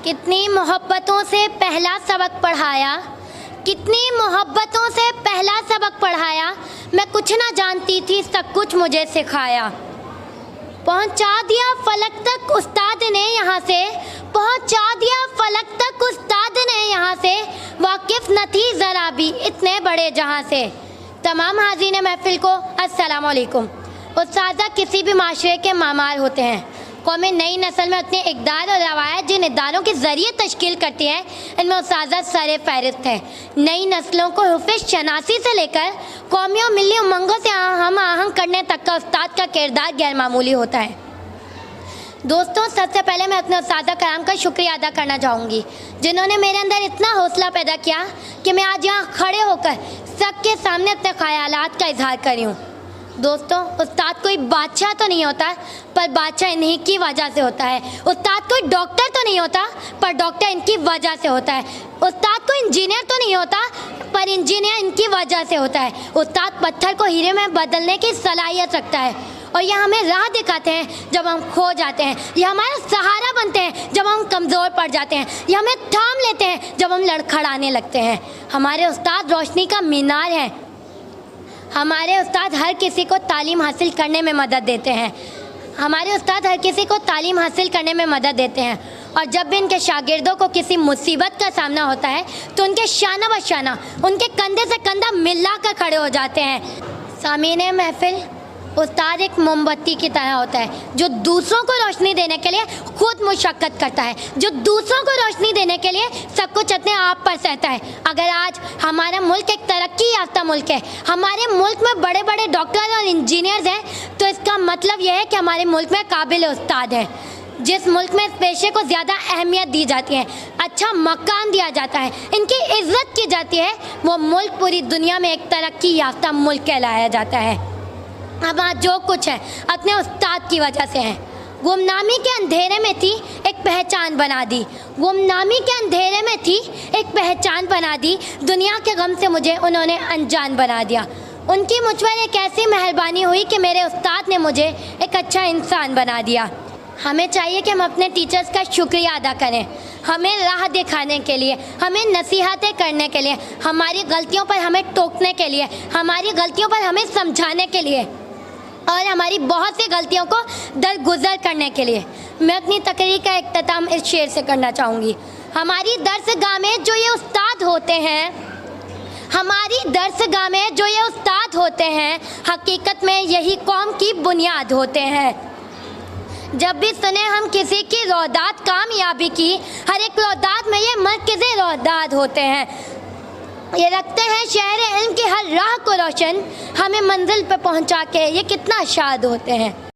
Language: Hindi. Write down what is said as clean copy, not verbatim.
कितनी मोहब्बतों से पहला सबक पढ़ाया, कितनी मोहब्बतों से पहला सबक पढ़ाया। मैं कुछ ना जानती थी, सब कुछ मुझे सिखाया। पहुंचा दिया फलक तक उस्ताद ने यहाँ से, पहुंचा दिया फलक तक उस्ताद ने यहाँ से। वाकिफ न थी ज़रा भी इतने बड़े जहाँ से। तमाम हाज़रीन महफिल को अस्सलाम वालेकुम। उस्तादा किसी भी माशरे के मामार होते हैं। कौमी नई नस्ल में उतने इक़दार और रवायत जिन इदारों के ज़रिए तश्कील करती है, इनमें उस्तादा सरे फहरिस्त है। नई नस्लों को हुफ़्ज़ शनासी से लेकर कौमी और मिली उमंगों से हम आहंग करने तक का उस्ताद का किरदार गैर मामूली होता है। दोस्तों, सबसे पहले मैं अपने उस्तादा कराम का शुक्रिया अदा करना चाहूँगी, जिन्होंने मेरे अंदर इतना हौसला पैदा किया कि मैं आज यहाँ खड़े होकर सबके सामने अपने ख़यालात का इजहार करी हूँ। दोस्तों, उस्ताद कोई बादशाह तो नहीं होता, पर बादशाह इन्हीं की वजह से होता है। उस्ताद कोई डॉक्टर तो नहीं होता, पर डॉक्टर इनकी वजह से होता है। उस्ताद कोई इंजीनियर तो नहीं होता, पर इंजीनियर इनकी वजह से होता है। उस्ताद पत्थर को हीरे में बदलने की सलाहियत रखता है, और यह हमें राह दिखाते हैं जब हम खो जाते हैं। यह हमारा सहारा बनते हैं जब हम कमज़ोर पड़ जाते हैं। यह हमें थाम लेते हैं जब हम लड़खड़ाने लगते हैं। हमारे उस्ताद रोशनी का मीनार हैं। हमारे उस्ताद हर किसी को तालीम हासिल करने में मदद देते हैं। हमारे उस्ताद हर किसी को तालीम हासिल करने में मदद देते हैं, और जब भी इनके शागिर्दों को किसी मुसीबत का सामना होता है तो उनके शाना ब शाना, उनके कंधे से कंधा मिला कर खड़े हो जाते हैं। सामीने महफिल, उस्ताद एक मोमबत्ती की तरह होता है जो दूसरों को रोशनी देने के लिए खुद मुशक्क़त करता है, जो दूसरों को रोशनी देने के लिए सब कुछ अपने आप पर सहता है। अगर आज हमारा मुल्क एक तरक्की याफ्ता मुल्क है, हमारे मुल्क में बड़े बड़े डॉक्टर और इंजीनियर्स हैं, तो इसका मतलब यह है कि हमारे मुल्क में काबिल उस्ताद हैं। जिस मुल्क में इस पेशे को ज़्यादा अहमियत दी जाती है, अच्छा मकान दिया जाता है, इनकी इज़्ज़त की जाती है, वो मुल्क पूरी दुनिया में एक तरक्की याफ्ता मुल्क कहलाया जाता है। अब आज जो कुछ है अपने उस्ताद की वजह से है। गुमनामी के अंधेरे में थी, एक पहचान बना दी। गुमनामी के अंधेरे में थी, एक पहचान बना दी। दुनिया के गम से मुझे उन्होंने अनजान बना दिया। उनकी मुझ पर एक ऐसी मेहरबानी हुई कि मेरे उस्ताद ने मुझे एक अच्छा इंसान बना दिया। हमें चाहिए कि हम अपने टीचर्स का शुक्रिया अदा करें, हमें राह दिखाने के लिए, हमें नसीहतें करने के लिए, हमारी गलतियों पर हमें टोकने के लिए, हमारी गलतियों पर हमें समझाने के लिए, और हमारी बहुत सी गलतियों को दरगुजर करने के लिए। मैं अपनी तकरीर का इख्तिताम इस शेर से करना चाहूँगी। हमारी दर्सगाह में जो ये उस्ताद होते हैं, हमारी दर्सगाह में जो ये उस्ताद होते हैं, हकीकत में यही कौम की बुनियाद होते हैं। जब भी सुने हम किसी की रौदात कामयाबी की, हर एक रौदात में ये मरकज़े रौदात होते हैं। ये रखते हैं शहर इल्म की हर राह को रोशन, हमें मंजिल पे पहुंचा के ये कितना शाद होते हैं।